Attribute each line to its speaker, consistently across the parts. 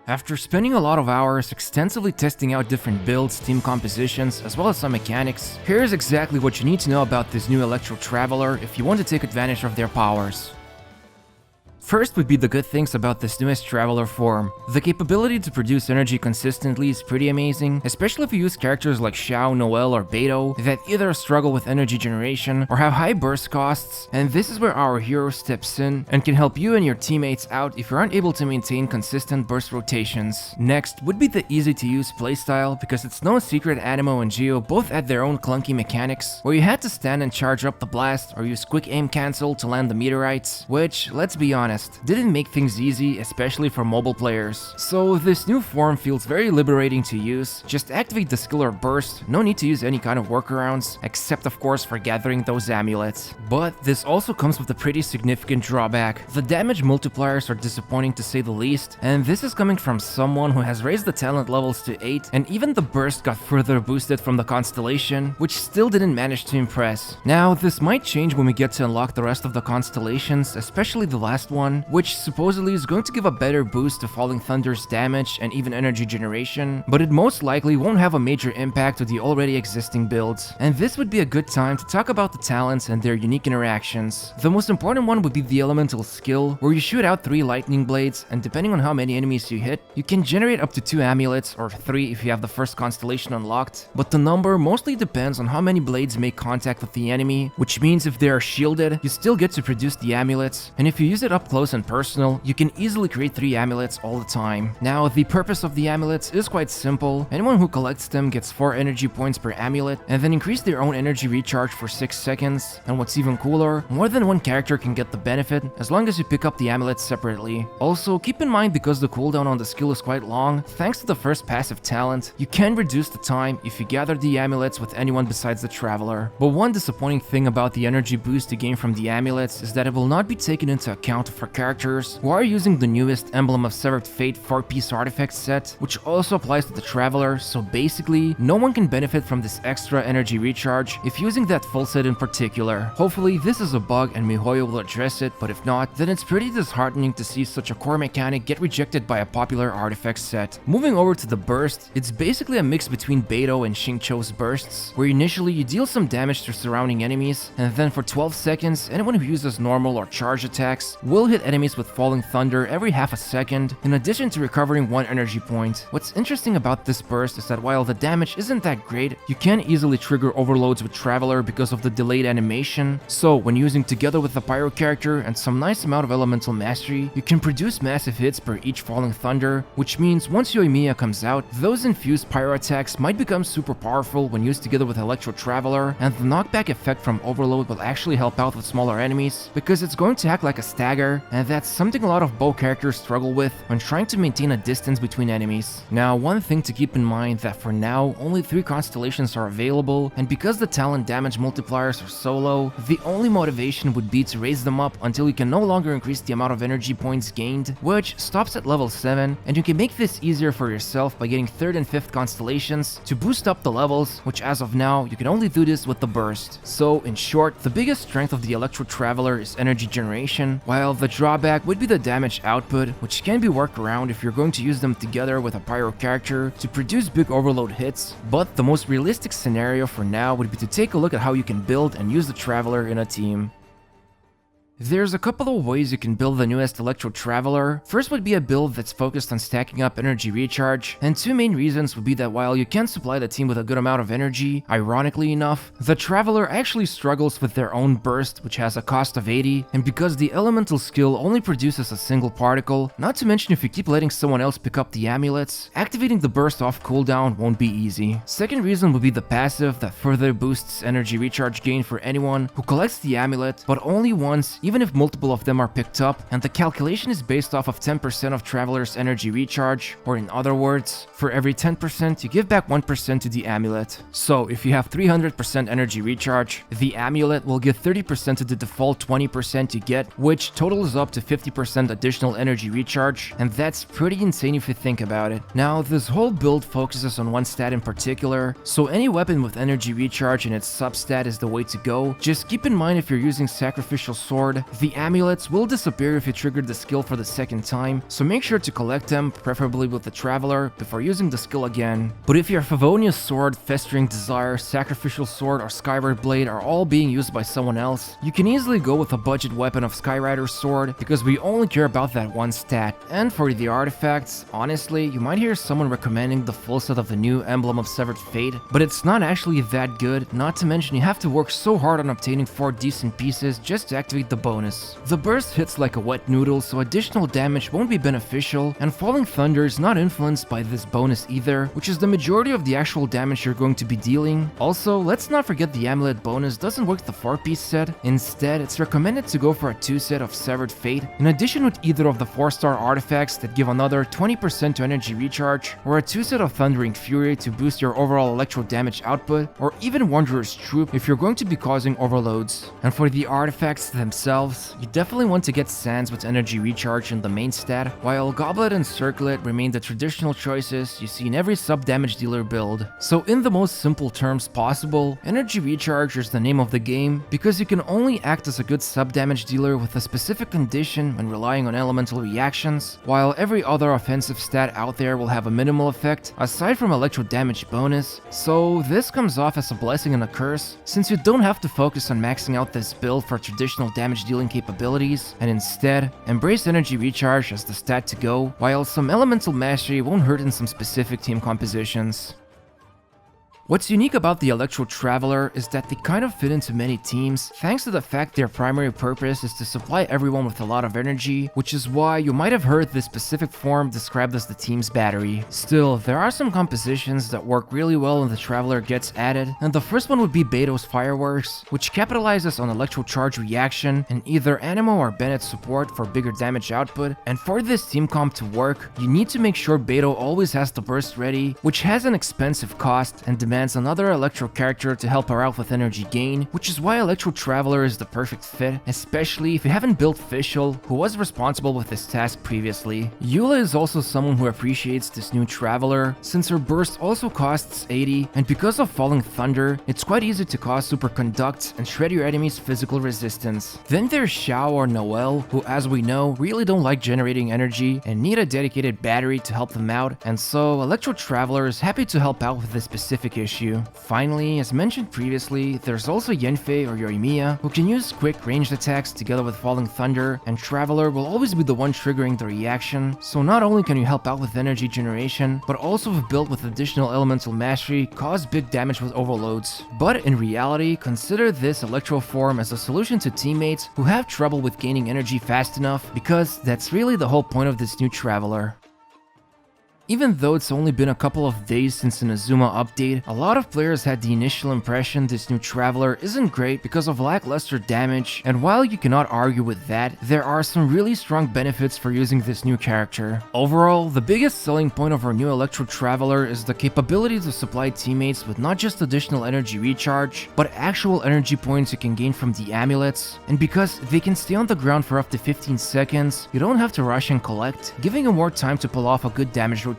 Speaker 1: After spending a lot of hours extensively testing out different builds, team compositions, as well as some mechanics, here's exactly what you need to know about this new Electro Traveler if you want to take advantage of their powers. First would be the good things about this newest Traveler form. The capability to produce energy consistently is pretty amazing, especially if you use characters like Xiao, Noelle, or Beidou that either struggle with energy generation or have high burst costs, and this is where our hero steps in and can help you and your teammates out if you aren't able to maintain consistent burst rotations. Next would be the easy to use playstyle, because it's no secret Animo and Geo both had their own clunky mechanics, where you had to stand and charge up the blast or use quick aim cancel to land the meteorites, which, let's be honest, didn't make things easy, especially for mobile players. So this new form feels very liberating to use. Just activate the skill or burst, no need to use any kind of workarounds, except of course for gathering those amulets. But this also comes with a pretty significant drawback. The damage multipliers are disappointing to say the least, and this is coming from someone who has raised the talent levels to 8, and even the burst got further boosted from the constellation, which still didn't manage to impress. Now this might change when we get to unlock the rest of the constellations, especially the last one, which supposedly is going to give a better boost to Falling Thunder's damage and even energy generation, but it most likely won't have a major impact to the already existing builds. And this would be a good time to talk about the talents and their unique interactions. The most important one would be the elemental skill, where you shoot out 3 lightning blades, and depending on how many enemies you hit, you can generate up to 2 amulets, or 3 if you have the first constellation unlocked, but the number mostly depends on how many blades make contact with the enemy, which means if they are shielded, you still get to produce the amulets, and if you use it up close and personal, you can easily create 3 amulets all the time. Now, the purpose of the amulets is quite simple. Anyone who collects them gets 4 energy points per amulet, and then increase their own energy recharge for 6 seconds. And what's even cooler, more than one character can get the benefit, as long as you pick up the amulets separately. Also, keep in mind, because the cooldown on the skill is quite long, thanks to the first passive talent, you can reduce the time if you gather the amulets with anyone besides the Traveler. But one disappointing thing about the energy boost you gain from the amulets is that it will not be taken into account for characters who are using the newest Emblem of Severed Fate 4-piece artifact set, which also applies to the Traveler, so basically, no one can benefit from this extra energy recharge if using that full set in particular. Hopefully this is a bug and MiHoYo will address it, but if not, then it's pretty disheartening to see such a core mechanic get rejected by a popular artifact set. Moving over to the burst, it's basically a mix between Beidou and Xingqiu's bursts, where initially you deal some damage to surrounding enemies, and then for 12 seconds, anyone who uses normal or charge attacks will hit enemies with Falling Thunder every half a second, in addition to recovering 1 energy point. What's interesting about this burst is that while the damage isn't that great, you can easily trigger overloads with Traveler because of the delayed animation, so when using together with the Pyro character and some nice amount of elemental mastery, you can produce massive hits per each Falling Thunder, which means once Yoimiya comes out, those infused Pyro attacks might become super powerful when used together with Electro Traveler, and the knockback effect from overload will actually help out with smaller enemies, because it's going to act like a stagger, and that's something a lot of bow characters struggle with when trying to maintain a distance between enemies. Now, one thing to keep in mind that for now, only 3 constellations are available, and because the talent damage multipliers are so low, the only motivation would be to raise them up until you can no longer increase the amount of energy points gained, which stops at level 7, and you can make this easier for yourself by getting 3rd and 5th constellations to boost up the levels, which as of now, you can only do this with the burst. So, in short, the biggest strength of the Electro Traveler is energy generation, while the drawback would be the damage output, which can be worked around if you're going to use them together with a Pyro character to produce big overload hits, but the most realistic scenario for now would be to take a look at how you can build and use the Traveler in a team. There's a couple of ways you can build the newest Electro Traveler. First would be a build that's focused on stacking up energy recharge, and 2 main reasons would be that while you can supply the team with a good amount of energy, ironically enough, the Traveler actually struggles with their own burst, which has a cost of 80, and because the elemental skill only produces a single particle, not to mention if you keep letting someone else pick up the amulets, activating the burst off cooldown won't be easy. Second reason would be the passive that further boosts energy recharge gain for anyone who collects the amulet, but only once, even if multiple of them are picked up, and the calculation is based off of 10% of Traveler's energy recharge, or in other words, for every 10% you give back 1% to the amulet. So if you have 300% energy recharge, the amulet will give 30% to the default 20% you get, which totals up to 50% additional energy recharge, and that's pretty insane if you think about it. Now, this whole build focuses on one stat in particular, so any weapon with energy recharge in its substat is the way to go. Just keep in mind if you're using Sacrificial Sword, sword. The amulets will disappear if you trigger the skill for the second time, so make sure to collect them, preferably with the Traveler, before using the skill again. But if your Favonius Sword, Festering Desire, Sacrificial Sword, or Skyward Blade are all being used by someone else, you can easily go with a budget weapon of Skyrider's Sword, because we only care about that one stat. And for the artifacts, honestly, you might hear someone recommending the full set of the new Emblem of Severed Fate, but it's not actually that good, not to mention you have to work so hard on obtaining 4 decent pieces just to activate the bonus. The burst hits like a wet noodle, so additional damage won't be beneficial, and Falling Thunder is not influenced by this bonus either, which is the majority of the actual damage you're going to be dealing. Also, let's not forget the amulet bonus doesn't work the 4-piece set. Instead, it's recommended to go for a 2 set of Severed Fate, in addition with either of the 4-star artifacts that give another 20% to energy recharge, or a 2 set of Thundering Fury to boost your overall electro damage output, or even Wanderer's Troop if you're going to be causing overloads. And for the artifacts themselves, you definitely want to get Sands with energy recharge in the main stat, while Goblet and Circlet remain the traditional choices you see in every sub-damage dealer build. So in the most simple terms possible, energy recharge is the name of the game because you can only act as a good sub-damage dealer with a specific condition when relying on elemental reactions, while every other offensive stat out there will have a minimal effect aside from electro damage bonus. So this comes off as a blessing and a curse, since you don't have to focus on maxing out this build for traditional damage dealing capabilities, and instead embrace energy recharge as the stat to go, while some elemental mastery won't hurt in some specific team compositions. What's unique about the Electro Traveler is that they kind of fit into many teams, thanks to the fact their primary purpose is to supply everyone with a lot of energy, which is why you might have heard this specific form described as the team's battery. Still, there are some compositions that work really well when the Traveler gets added, and the first one would be Beto's Fireworks, which capitalizes on Electro Charge reaction and either Animo or Bennett support for bigger damage output, and for this team comp to work, you need to make sure Beto always has the burst ready, which has an expensive cost and demands another Electro character to help her out with energy gain, which is why Electro Traveler is the perfect fit, especially if you haven't built Fischl, who was responsible with this task previously. Eula is also someone who appreciates this new Traveler, since her burst also costs 80, and because of Falling Thunder, it's quite easy to cause Superconducts and shred your enemy's physical resistance. Then there's Xiao or Noelle, who as we know, really don't like generating energy and need a dedicated battery to help them out, and so Electro Traveler is happy to help out with this specific issue. Finally, as mentioned previously, there's also Yanfei or Yoimiya, who can use quick ranged attacks together with Falling Thunder, and Traveler will always be the one triggering the reaction, so not only can you help out with energy generation, but also if built with additional elemental mastery, cause big damage with overloads. But in reality, consider this Electro form as a solution to teammates who have trouble with gaining energy fast enough, because that's really the whole point of this new Traveler. Even though it's only been a couple of days since an Azuma update, a lot of players had the initial impression this new Traveler isn't great because of lackluster damage, and while you cannot argue with that, there are some really strong benefits for using this new character. Overall, the biggest selling point of our new Electro Traveler is the capability to supply teammates with not just additional energy recharge, but actual energy points you can gain from the amulets, and because they can stay on the ground for up to 15 seconds, you don't have to rush and collect, giving you more time to pull off a good damage rotation.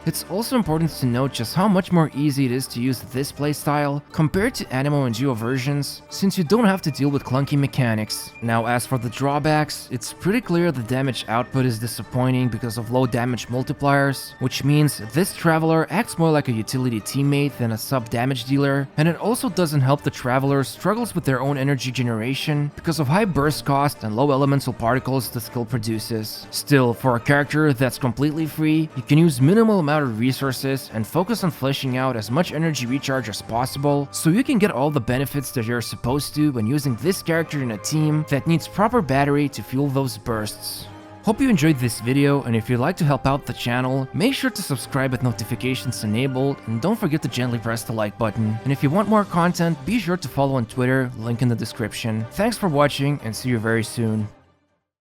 Speaker 1: It's also important to note just how much more easy it is to use this playstyle compared to Animo and Geo versions, since you don't have to deal with clunky mechanics. Now as for the drawbacks, it's pretty clear the damage output is disappointing because of low damage multipliers, which means this Traveler acts more like a utility teammate than a sub-damage dealer, and it also doesn't help the Traveler struggles with their own energy generation because of high burst cost and low elemental particles the skill produces. Still, for a character that's completely free, you can use minimal amount of resources and focus on fleshing out as much energy recharge as possible, so you can get all the benefits that you're supposed to when using this character in a team that needs proper battery to fuel those bursts. Hope you enjoyed this video, and if you'd like to help out the channel, make sure to subscribe with notifications enabled, and don't forget to gently press the like button. And if you want more content, be sure to follow on Twitter, link in the description. Thanks for watching, and see you very soon.